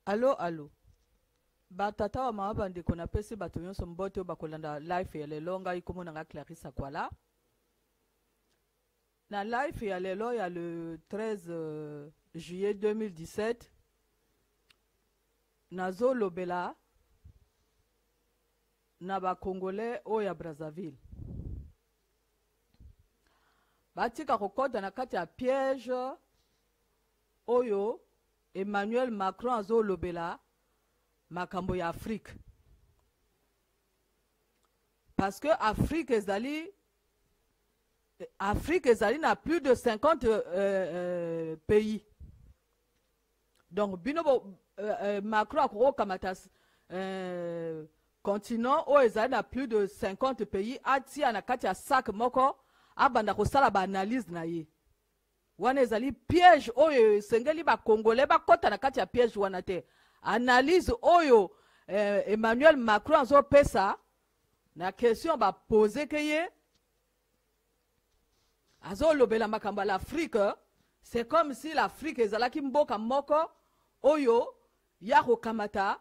Allo, allo. Batata wa mama bande kona pesi bato nyonso mbote bakolanda live ya lelo ngai komona nga Clarisse Kwala. Na live ya lelo ya le 13 juillet 2017 nazo lobela na ba Congolais o ya Brazzaville. Batika kokota na kati ya piège oyo Emmanuel Macron azo lobela makambo ya Afrique. Parce que Afrique ezali na plus de 50 pays. Donc bino Macron akoko kamata continent o ezali na plus de 50 pays atia na kati ya sac moko abanda kosala ba analyse na ye. Wana ezali piège oyo sengeli ba Congolais ba kota na kati ya piège wana te. Analyse oyo Emmanuel Macron zo pesa na question ba poser que ye azo lobela makamba l'Afrique, c'est comme si l'Afrique ezalaki mboka moko oyo ya ko kamata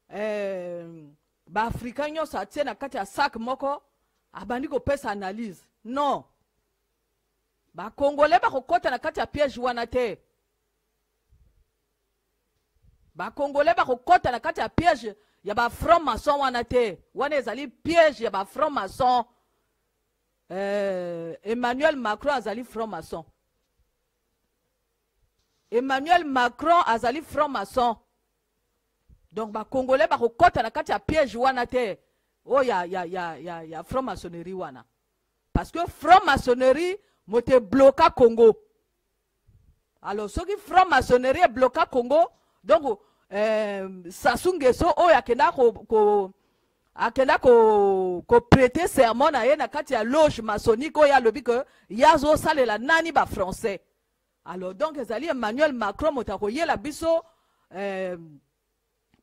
ba Africain nyonso atie na kati ya sac moko abandi ko pesa analyse. Non. Ba Congolais ba kokota na kati ya piège wana te. Ba Congolais ba kokota na kati ya piège ya ba franc-maçon wana te. Wana ezali piège ya ba franc-maçon. Emmanuel Macron azali franc-maçon. Emmanuel Macron azali franc-maçon. Donc ba Congolais ba kokota na kati ya piège wana te. Oh ya franc-maçonnerie wana. Parce que franc-maçonnerie mote bloqué Congo. Alors ce qui franc-maçonnerie bloqué Congo, donc Sassou Nguesso o yakenda ko prêter serment na ye na kati ya loge maçonnique o ya lobi que yazo salela nani ba français. Alors donc ezali Emmanuel Macron motako yela biso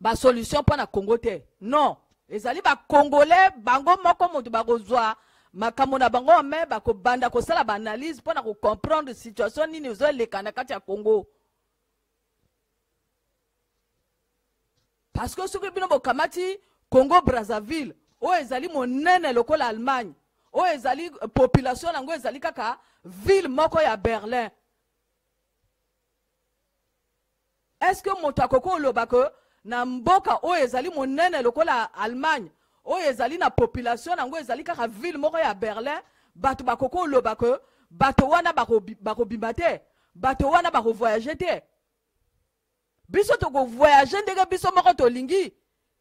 ba solution pour na Congo te. Non, ezali ba Congolais bango moko moto ba kozwa makambo na bango me ba ko banda ko sala ba analyse pour na ko comprendre situation nini zo leka na kati ya Congo. Parce que ce que bino bokamati Congo Brazzaville o ezali monene lokola Allemagne o ezali population nango ezali kaka ville moko ya Berlin. Est-ce que motakoko loba que na mboka o ezali monene lokola Allemagne o ezali na population nango ezali kaka ville moko ya Berlin bato bakoko loba que bato wana bako bimate bato wana bako voyager te. Biso toko voyager ndenge biso moko to lingi.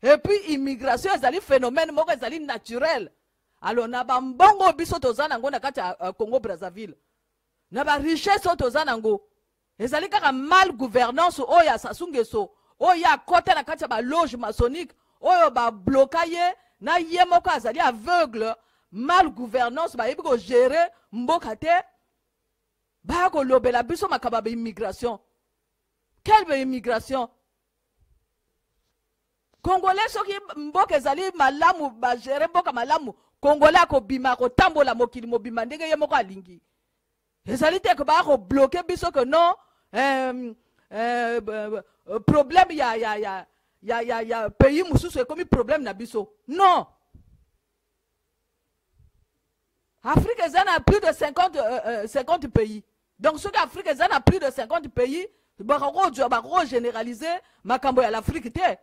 Et puis immigration ezali phénomène moko ezali naturel. Alors na ba mbongo biso tozana ngo na kati ya Congo Brazzaville. Na ba richesse tozana ngo. Ezali kaka mal gouvernance oya Sassou Nguesso. Oya kote na kati ya ba loge maçonnique. Oyo ba blocaye na ye moko azali aveugle. Mal gouvernance ba yebi ko gérer mboka te. Ba ko lobela biso makaba ba immigration. Quelle immigration? Congolais soki mboka ezali malamu ba gérer mboka malamu. Congolais ko bima ko tambola mokili mobima ndenge ye moko alingi. Ezali te ko ba ko bloquer biso que non problème ya pays mususu comme problème na biso. Non. Afrique ezana plus de 50 pays. Donc ce qu'Afrique ezana plus de 50 pays, ba ko généraliser makambo ya l'Afrique te.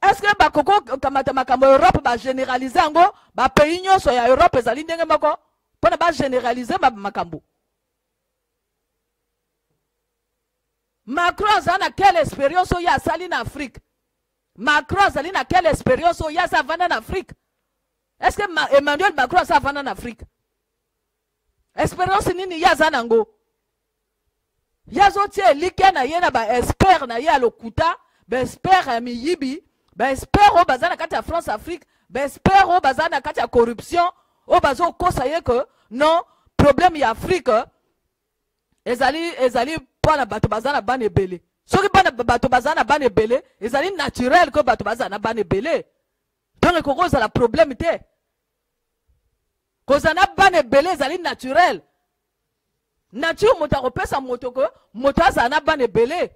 Est-ce que ba koko kamata makambo Europe ba généraliser ngo ba pays nyonso ya Europe ezali ndenge moko pona ba généraliser makambo? Macron zana quelle expérience ya sali na Afrique? Macron zali na quelle expérience ya sa vana na Afrique? Est-ce que Emmanuel Macron sa vana na Afrique? Expérience nini ya zana ngo? Ya zo tie like na ye na ba expert na ye lokuta, ba expert mi yibi. Ben espère au bazar na kati ya France Afrique, ben espère au bazar na kati ya corruption, au bazar au conseiller que non problème ya Afrique ezali pas bato bazar na bane belé. Soki bana bato bazar na bane belé, ezali naturel que bato bazar na bane belé. Donc ko cause la problème te. Cause na bane belé ezali naturel. nature moto akopesa moto ko moto aza na bana ebele.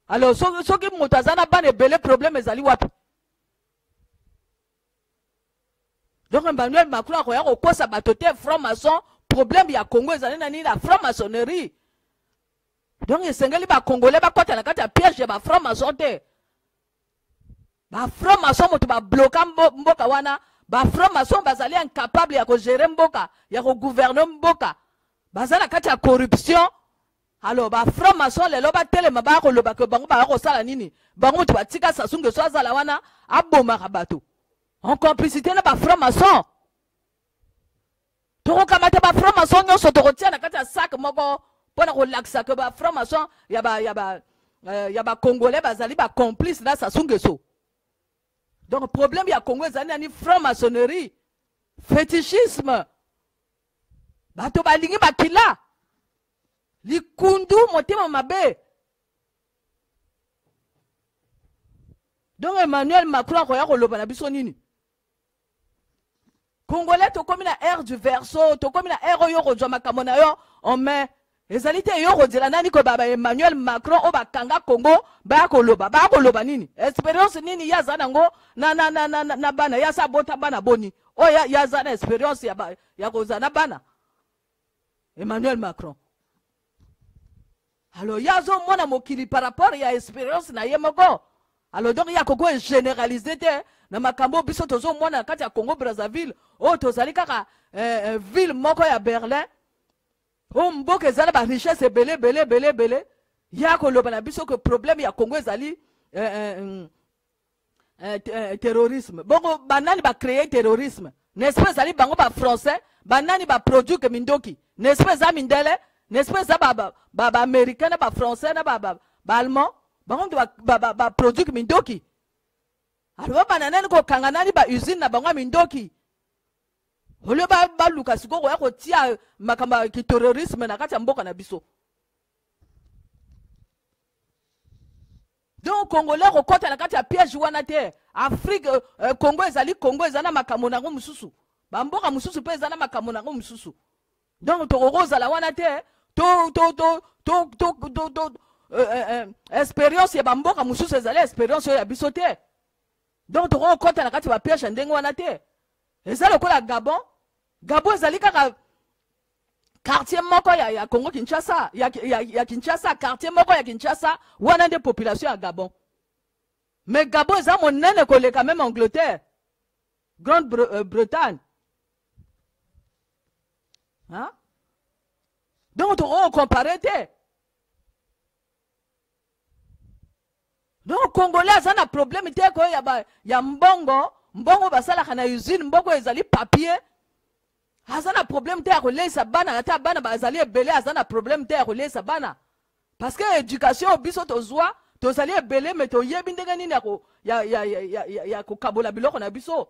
Alors soki moto aza na bana ebele problème ezali wapi? Donc Emmanuel Macron akoya kokosa bato te franc-maçon, problème ya Congo ezali na nini la franc-maçonnerie. Donc esengeli ba Congolais bakota na kati ya piège ya ba franc-maçon te. Ba franc-maçon moto ba bloka mboka wana, ba franc-maçon bazali incapable ya ko gérer mboka, ya ko gouverner mboka. Bazala kati ya corruption. Alors ba franc-maçon lelo ba telema ba ko loba ke bango ba ko sala nini? Bango moto batika Sassou Nguesso azala wana abomaka bato. En complicité na ba franc-maçon. Toko kamata ba franc-maçon nyonso toko tia na kati ya sac moko pona ko laksa ke ba franc-maçon ya ba Congolais bazali ba complice na Sassou Nguesso. Donc problème ya Congo ezali ni franc-maçonnerie, fétichisme. Bato balingi bakila. Likundu motema mabe. Donc Emmanuel Macron koya ko loba na biso nini? Congolais to komi na air du verso, to komi na air oyo ko jwa makambo na yo en main. Ezali te yo ko dira nani ko baba Emmanuel Macron o bakanga Congo ba ko loba nini? Expérience nini ya zanango na bana ya sa bota bana boni. O ya zana expérience ya ko zana bana. Emmanuel Macron. Alors yazo mona mokili par rapport ya expérience na yemoko. Alors donc ya koko généralisé te na makambo biso tozo mona kati ya Congo Brazzaville o tozali kaka ville moko ya Berlin o mboka ezala ba richesse belé ya ko loba na biso que problème ya Congo ezali terrorisme. Bongo banani ba créer terrorisme. N'est-ce pas ezali bango ba français banani ba produit que mindoki. N'est-ce pas za mindele? N'est-ce pas ça ba américain ba français na ba allemand bango ba produit mindoki. Alors banana ko kanganani ba usine na bango mindoki. Ole ba luka siko ko ya ko tia makamba ki terrorisme na kati ya mboka na biso. Donc Congolais ko kota na kati ya piège wana te. Afrique Congo ezana makambo na ngo mususu. Ba mboka mususu pe ezana makambo na ngo mususu. Donc to roza la wana te expérience ya ba mboka mususu ezali expérience ya biso te. Donc to kota na kati ba piège ndenge wana te. Ezali ko la Gabon ezali kaka quartier moko ya Congo Kinshasa, ya Kinshasa, quartier moko ya Kinshasa, wana de population ya Gabon. Mais Gabon eza monene koleka même Angleterre, Grande-Bretagne. Hein? Donc on compare te. Donc Congolais ça na problème te ko ya mbongo basala kana usine mbongo ezali papier. Azana problème te ko lesa bana ata bana bazali ebele azana problème te ko lesa bana. Parce que éducation biso tozwa tozali ebele mais to yebi ndenge nini ya ko kabola biloko na biso.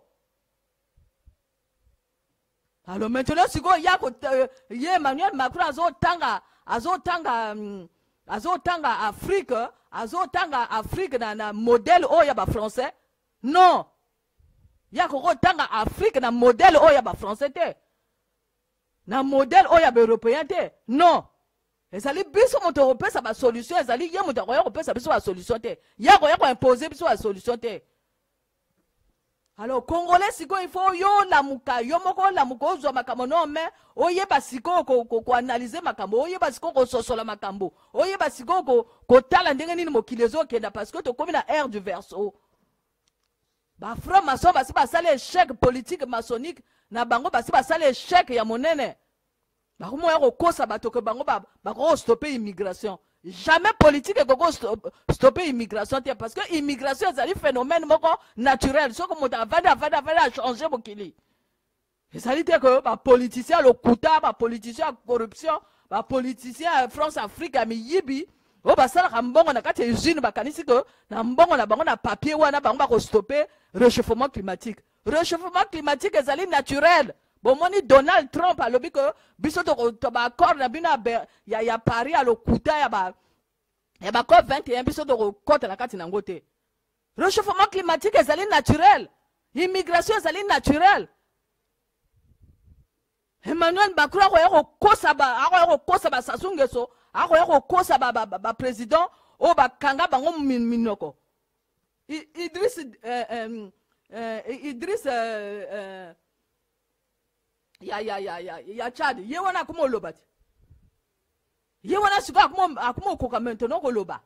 Alors maintenant siko ya ko ye Emmanuel Macron azotanga Afrique na modèle oya ba français. Non. Ya ko tanga Afrique na modèle oya ba français te. Na modèle oya ba européen te. Non. Ezali biso moto européen sa ba solution ezali ye moto européen sa biso ba solution te. Ya ko imposer biso ba solution te. Alors Congolais siko il faut yo lamuka yo moko lamuka ozwa makambo no mais oyeba siko ko analyser makambo oyeba siko ko sosola makambo oyeba siko ko tala ndenge nini mokilezo kenda parce que to komi na air du verso. Ba franc-maçon basi basali échec politique maçonnique na bango basi basali échec ya monene. Ba ko moya ko kosa bato ke bango ba ko stopper immigration. Jamais politique ko stopper immigration parce que immigration c'est un phénomène moko naturel. So comme on va changer bokili. Et ça dit que ba politicien le kuta, ba politicien corruption, ba politicien France Afrique mi yibi o ba sala mbongo na kati usine ba kanisi que na mbongo na bango na papier wana bango ba ko stopper réchauffement climatique. Réchauffement climatique est naturel. Bon, moni Donald Trump a lobby que biso to ba accord na bina ya Paris a lokuta ya ba COP 21 biso to kota na kati na ngote. Réchauffement climatique est naturel. Immigration est naturel. Emmanuel Macron a kosa ba Sassou Nguesso, a kosa ba président o ba kanga bango minoko. Idriss ya Tchad, ye wana kumo lobati. Ye wana siko akumo koka maintenant ko loba.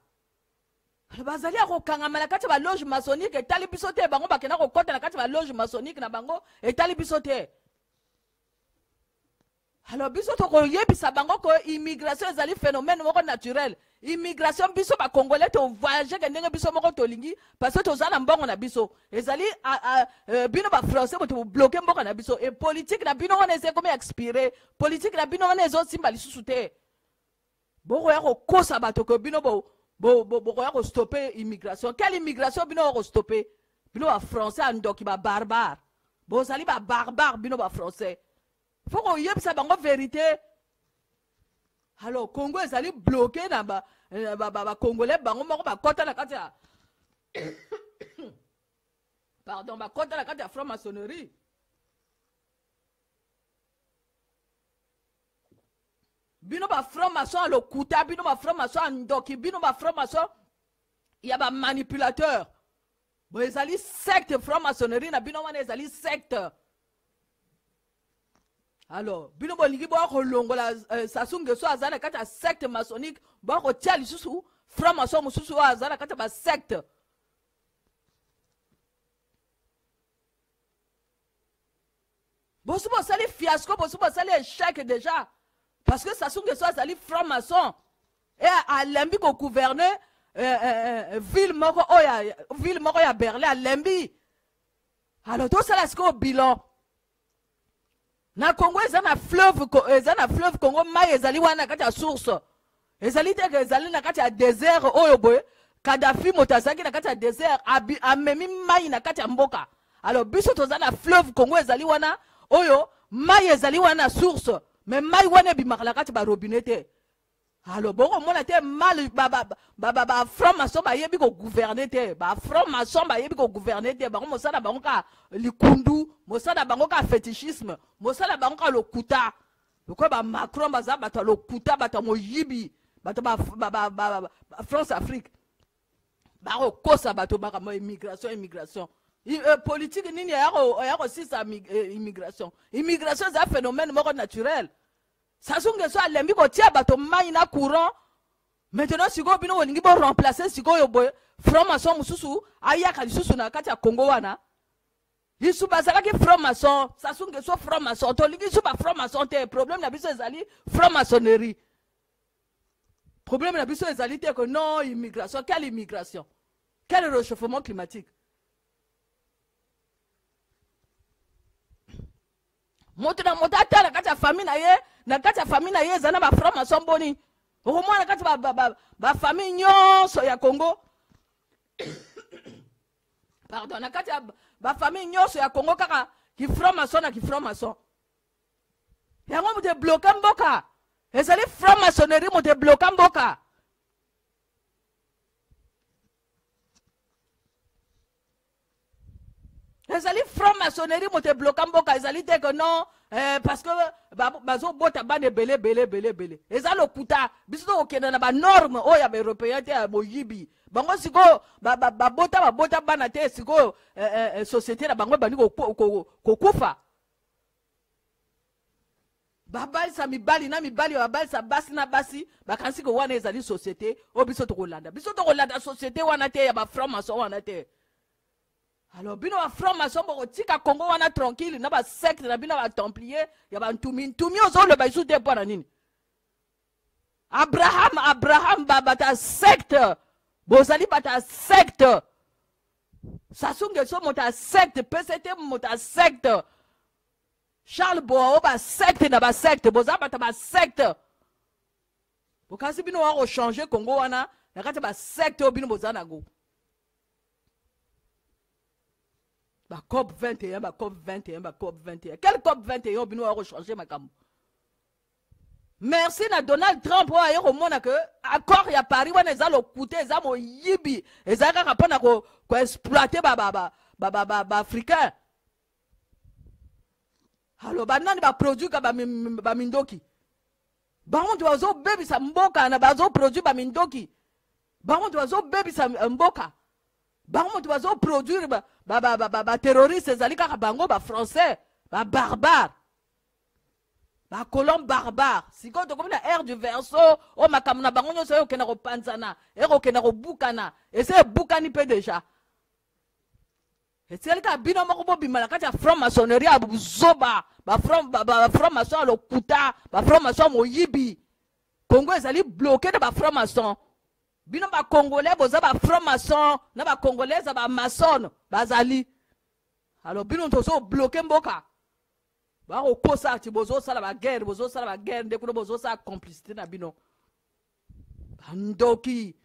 Bazali a kanga malakati ba loge maçonnique et tali bisote bango bakena ko kota na kati ba loge maçonnique na bango et tali bisote. Alors biso to ko yebisa bango ko immigration ezali phénomène moko naturel. Immigration biso ba congolais to voyager ke ndenge biso moko to lingi parce que to zana mbongo na biso. Ezali bino ba français to bloquer mbongo na biso et politique na bino wana ese comme expirer. Politique na bino wana ezo simba lisusu te. Boko ya ko kosa bato ko bino boko ya ko stopper immigration. Quelle immigration bino ko stopper? Bino ba français andoki ba barbare. Bo zali ba barbare bino ba français. Faut qu'on y ait sa vérité. Alors, Congo est allé bloquer dans ba Congolais, bango moko ba kota la katia. Pardon, ba kota la katia franc-maçonnerie. Bino ba franc-maçon le kuta, bino ba franc-maçon ndoki, bino ba franc-maçon, il y a ba manipulateur. Bon, ils allent secte franc-maçonnerie, na bino wana ils allent secte. Alors, bino bolingi bo ko longola Sassou Nguesso azana kata secte maçonnique, bo ko tia lisusu franc-maçon mususu azana kata ba secte. Bo subo sali fiasco, bo subo sali échec déjà. Parce que Sassou Nguesso azali franc-maçon et a lembi ko gouverner ville moko ya Berlin a lembi. Alors tout ça là c'est au bilan. Na Congo ezana fleuve Congo mai ezali wana kati ya source. Ezali te ezali na kati ya désert oyo boye. Kadhafi motazaki na kati ya désert amemi mai na kati ya mboka. Alors biso tozana fleuve Congo ezali wana oyo mai ezali wana source. Mais mai wana bimakala kati ba robinet te. Alors bon mona te mal ba franc-maçon ba yebi ko gouverner te. Ba franc-maçon ba yebi ko gouverner te. Ba ko mosala bango ka likundu, mosala bango ka fétichisme, mosala bango ka lokuta. Loko ba Macron baza bata lokuta bata moyibi, bata ba France Afrique. Ba ko kosa bato ba immigration. Politique nini ya ko sisa immigration. Immigration c'est un phénomène moko naturel. Sassou Nguesso a lembi ko tia bato mai na courant. Maintenant siko bino wolingi bo remplacer siko yo boy franc-maçon mususu ayaka lisusu na kati ya Congo wana. Yisu bazala ki franc-maçon, Sassou Nguesso franc-maçon, to lingi su ba franc-maçon te problème na biso ezali franc-maçonnerie. Problème na biso ezali te que non immigration, quelle immigration? Quel réchauffement climatique? Moto na motata na kati ya famille na ye, na kati ya famille na ye zana ba franc-maçon boni. Au moins na kati ba famille nyonso ya Congo. Pardon, na kati ya ba famille nyonso ya Congo kaka ki franc-maçon na ki franc-maçon. Yango mo te bloquer mboka. Ezali franc-maçonnerie mo te bloquer mboka. Ezali franc-maçonnerie mo te bloquer mboka, ezali te que non parce que bazo bota bane belé. Ezalo kuta biso okenda na ba norme oya ba européen te boyibi. Bango siko bota bana te siko société na bango bani ko kufa. Babali sa mibali na mibali babali sa basi na basi bakansi ko wana ezali société o biso to kolanda. Biso to kolanda société wana te ya ba franc-maçon wana te. Alors, bino ba franc-maçon bo tika Congo wana tranquille na ba secte na bino ba templier ya ba ntumi ozo le ba isute pour nini. Abraham bata secte. Bozali bata secte. Sassou Nguesso mota secte, PCT mota secte. Charles Boao ba secte na ba secte, boza bata ba secte. Bokasi bino wa changer Congo wana, na kati ba secte bino bozana go. Ba COP 21, ba COP 21, ba COP 21. Quel COP 21 bino a changer makam? Merci na Donald Trump wa yo mona que accord ya Paris wana ezalo coûter ezamo yibi, ezaka kapona ko exploiter ba africain. alors banani ba produit ka ba mindoki bango tu bazo baby sa mboka na bazo produit ba mindoki bango tu bazo baby sa mboka bango tu bazo produire ba terroriste ezali kaka bango ba français ba barbare ba colon barbare sikoyo tokomi na ère du verseau o makambo na bango nyonso ekokenda kopanzana ekokenda kobukana ese ebukani mpe deja etikali kaka bino moko bobima na kati ya franc maçonnerie ya buzoba bafranc maçon ya lokuta bafranc maçon ya moyibi congo ezali bloke na bafranc maçon bino bacongolais boza bafranc maçon na bacongolais eza bamaçone bazali alors bino tozo bloke mboka bakokosa ati bozosala baguerre nde kuna bozosala complicité na bino bandoki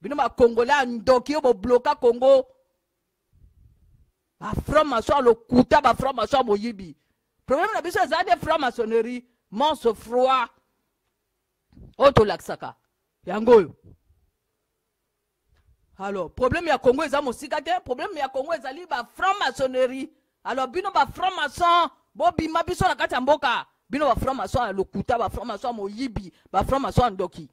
bino bacongolais ya ndoki oyo bobloka congo bafranc maçon ya lokuta bafranc maçon ya moyibi problème na biso eza de franc maçonnerie monstre froid oyo tolakisaka yango oyo alors problème ya congo eza mosika te problème ya congo ezali bafranc maçonnerie alors bino bafranc maçon bobima biso na kati ya mboka bino bafranc maçon ya lokuta bafranc maçon ya moyibi bafranc maçon ya ndoki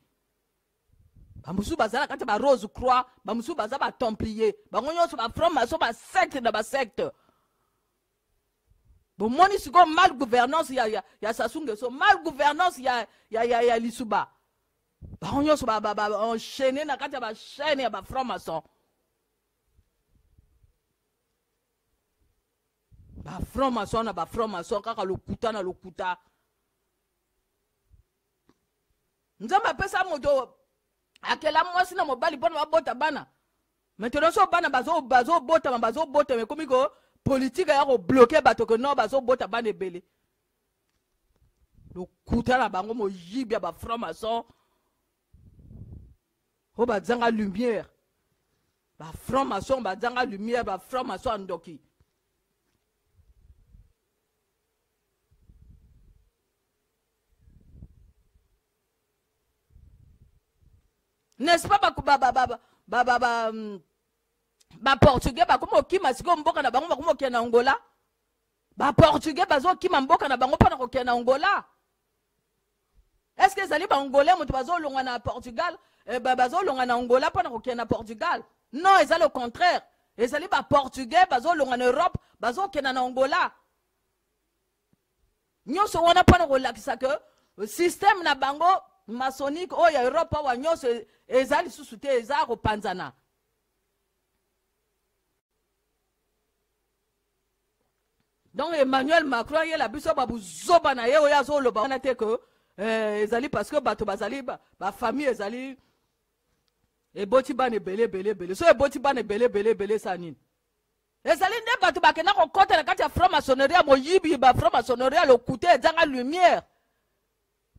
bamosusu baza na kati ya barose croix bamosusu baza batemplier bango nyonso bafranc maçon basecte na basecte bomoni sikoyo mal gouvernance ya Sassou Nguesso mal gouvernance ya Lisuba bango nyonso enchaîné na kati ya bachaîne ya bafranc maçon bafranc maçon na bafranc maçon kaka lokuta na lokuta nzambe apesa moto akela mwasi na mobali mpona babota bana maintenant so bana bazobotama ekomi ko politique ya kobloke bato ke no bazobota bana ebele lokuta na bango moyibi ya bafranc maçon oyo bazanga lumière bafranc maçon bazanga lumière bafranc maçon ya ndoki n'est-ce pas portugais bakoma okima sikoyo mboka na bango bakoma okende na Angola portugais bazokima mboka na bango mpona kokende na Angola est-ce que ezali baangolais moto bazolongwa na Portugal bazolongwa na Angola mpona kokende na Portugal non ezali au contraire ezali baportugais bazolongwa na Europe bazokende na Angola nyonso wana mpona kolakisa ke système na bango maçonnique oyo ya Europe awa nyonso eza lisusu te eza kopanzana donc Emmanuel Macron ye la biso babuzoba na ye oyo azoloba wana te ke ezali parce que bato bazali bafamille ezali eboti bana ebele so eboti bana ebele sa nini ezali nde bato bakenda kokota na kati ya franc maçonnerie ya moyibi bafranc maçonnerie ya lokuta ezanga lumière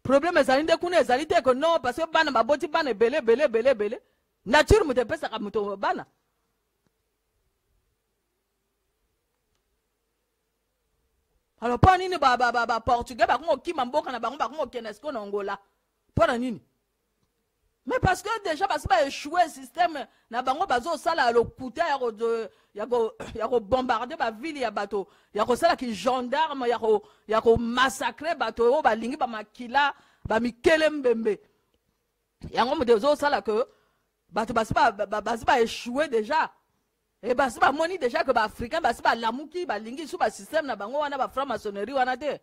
problème ezali nde kuna ezali te que non parce que bana baboti bana ebele nature moto epesaka moto bana alors mpo nini baportugais bakoma okima mboka na bango bakoma okende siko na Angola mpo na nini mais parce que déjà basi baéchoué système na bango bazosala lokuta ya kobombarde bavile ya bato ya kosala ki gendarme ya komassacre bato oyo balingi bamakila bamikele mbembe yango moto ezosala ke bato basi baéchoué déjà et basi bamoni déjà que baafricain basi balamuki balingi su basystème na bango wana bafranc maçonnerie wana te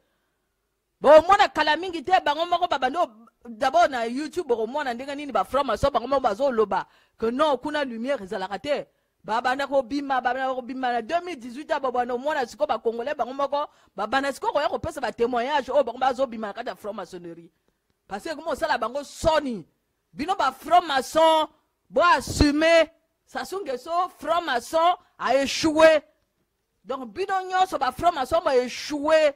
bomona kala mingi te bango moko babandi d'abord na YouTube bomona ndenge nini bafranc maçon bango moko bazoloba que non kuna lumière ezalaka te babanda kobima na 2018 abo bwana omona siko bakongolais bango moko babanda siko koya kopesa batémoignage oyo bango bazobima na kati ya franc maçonnerie parce que komo osala bango soni bino bafranc maçon bo assumer Sassou Nguesso franc maçon a échoué donc bino nyonso bafranc maçon ba échoué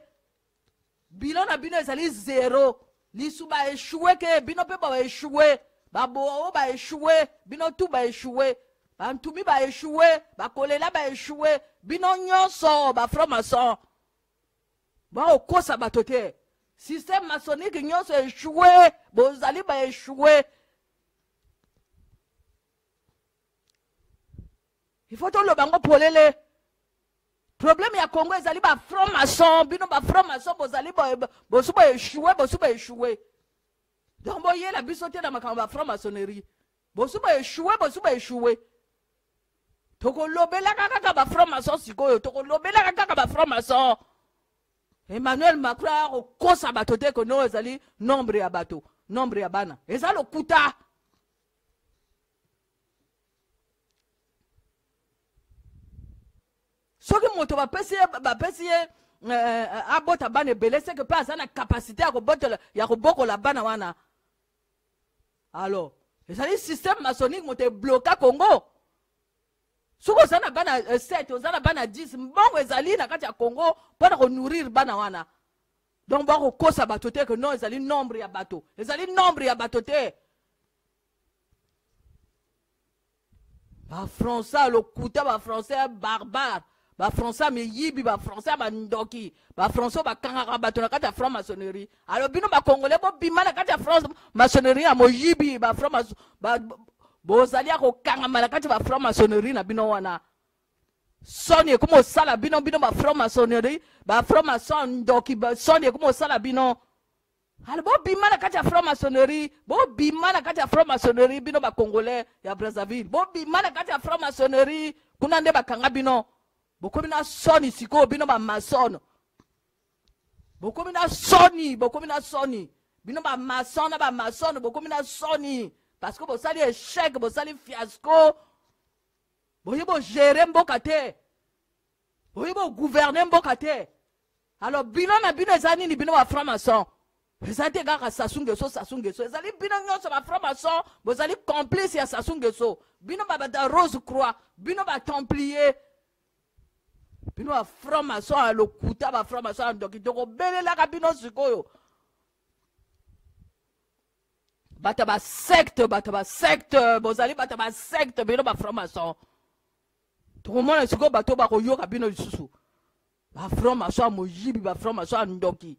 bilan na bino ezali zéro lisu ba échoué ke bino pe ba échoué babo ba échoué bino tout ba échoué bantumi ba échoué bakolela ba échoué bino nyonso bafranc maçon ba okosa bato te système maçonnique nyonso échoué bozali ba échoué. Il faut que le bango polele problème ya Congo ezali ba franc-maçon, bino ba franc-maçon bozali bosu ba échoué. Donc boye la biso te na makambo ba franc-maçonnerie. Bosu ba échoué. Toko lobela kaka ba franc-maçon sikoyo, toko lobela kaka ba franc-maçon. Emmanuel Macron au kosa bato te ko no ezali nombre ya bato, nombre ya bana. Ezali okuta. Soki moto bapesi abota bana ebele c'est que pas ça na capacité ya kobokola bana wana. Alors, ezali système maçonnique moto bloqué Congo. Soki ozana bana 7, ozana bana 10, mbongo ezali na kati ya Congo pour ko nourrir bana wana. Donc ba ko kosa bato te que non ezali nombre ya bato. Ezali nombre ya bato te. Ba français le kuta ba français barbare. Ba français me yibi ba français ba ndoki ba français ba kangaka bato na kati ya franc maçonnerie. Alors bino ba congolais bo bima na kati ya franc maçonnerie ya mo yibi ba franc ba bozali ko kangama na kati ya franc maçonnerie na bino wana. Soni como sala bino ba franc maçonnerie ba franc maçon ndoki ba soni como sala bino. Alors bo bima na kati ya franc maçonnerie, bo bima na kati ya franc maçonnerie bino ba congolais ya Brazzaville. Bo bima na kati ya franc maçonnerie kuna nde ba kanga bino. Bokomina soni siko bino ba maçon. Bokomina soni bino ba maçon bokomina soni parce que bosali échec, bosali fiasco. Boyibo gérer mboka te. Boyibo gouverner mboka te. Alors bino na bino ezani ni bino ba franc-maçon. Ezali kaka sasungeso. Ezali bino nyonso ba franc-maçon, bozali complice ya sasungeso. Bino ba Rose Croix, bino ba Templier. Bino ba franc-maçon a lokuta ba franc-maçon ndoki toko belela ka bino sikoyo. Bata ba secte, bozali bata ba secte bino ba franc-maçon. Toko mona sikoyo bato ba ko yoka bino lisusu. Ba franc-maçon moyibi ba franc-maçon ndoki.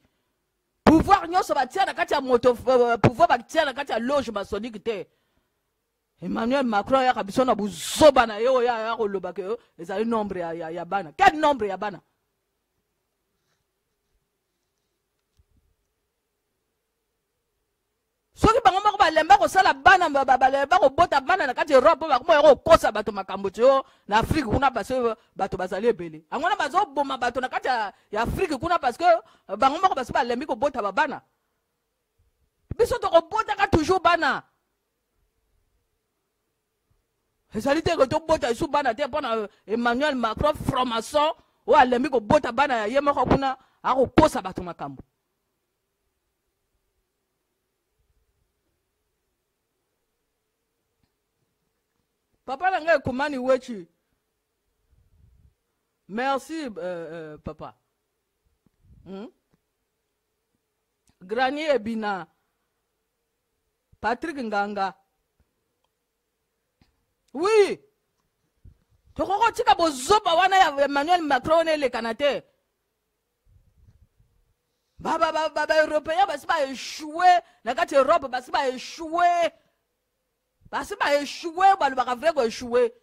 Pouvoir nyonso batia na kati ya moto pouvoir batia na kati ya loge maçonnique te. Emmanuel Macron ya kabiso na buzoba na yo ya koloba ke ezali nombre ya bana. Quel nombre ya bana? Soki bango moko balemba ko sala bana balemba ko bota bana na kati Europe ba ko yo kosa bato makambo tyo na Afrique kuna parce que bato bazali ebele. Angona bazo boma bato na kati ya Afrique kuna parce que bango moko baso balembi ko bota bana. Biso to ko bota ka toujours bana. Ezali te ko to bota isu bana te pona Emmanuel Macron franc-maçon o alembi ko bota bana ya yemo ko kuna ako kosa bato makambo. Papa nanga kumani wechi. Merci papa. Granier Bina. Patrick Nganga. Oui. Tokoko tika bozoba wana ya Emmanuel Macron le Canada. Baba européen basi ba échoué na kati Europe basi ba échoué. Basi ba échoué ba le ba vrai ko échoué.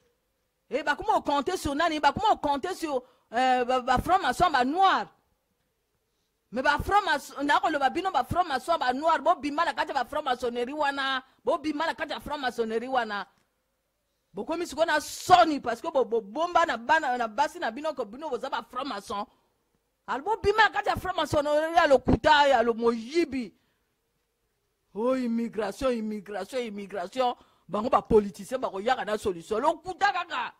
Et bah comment on compter sur nani, bah comment on compter sur ba franc-maçon ba noir. Mais ba franc-maçon na ko le ba bino ba franc-maçon ba noir bo bima na kati ba franc-maçonnerie wana, bo bima na kati ya franc-maçonnerie wana. Boko mi sikona soni parce que bo bomba na bana na basi na bino ko bino boza ba franc-maçon. Albo bima kati ya franc-maçonnerie ya lokuta ya lo moyibi. Oh immigration. Bango ba politicien ba ko yaka na solution. Lokuta kaka.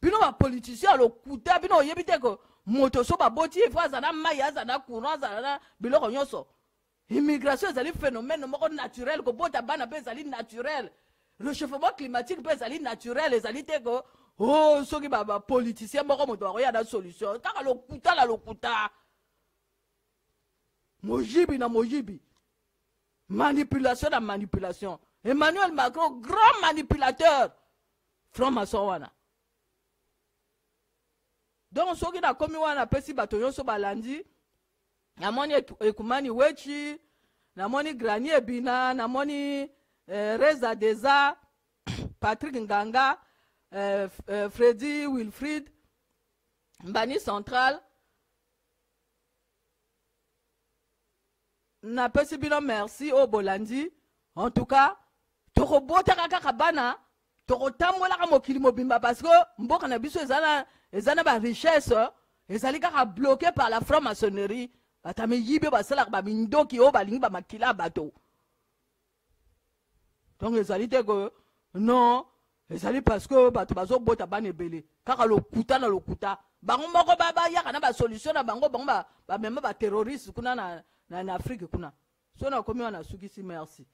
Bino ba politicien lokuta bino yebite ko moto so ba boti fois za na maya za na courant za na biloko nyonso. Immigration ezali phénomène moko naturel ko bota bana pe ezali naturel. Réchauffement climatique peut être naturel, les alités go. Oh, ceux qui ba politicien moko moto ko ya na solution. Kaka lokuta la lokuta. Mojibi na mojibi. Manipulation na manipulation. Emmanuel Macron, grand manipulateur. Franc-maçon wana. Donc ceux qui na komi wana pesi bato yonso balandi. Namoni ekumani wechi, namoni Granier Bina, namoni Reza Deza, Patrick Nganga, Freddy Wilfried, Bani Central. Na pesi bino merci au Bolandi. En tout cas, toko bota kaka bana, toko tambola ka mokili mobimba parce que mboka na biso ezana ba richesse, ezali kaka bloqué par la franc-maçonnerie. Batame yibe basala ba mindoki o balingi ba makila bato. Donc ezali te que non, ezali parce que bato bazo bota bana ebele. Kaka lokuta na lokuta. Bango moko baba ya kana ba solution na bango ba même ba terroriste kuna na Afrique kuna. So na komi wana sukisi merci.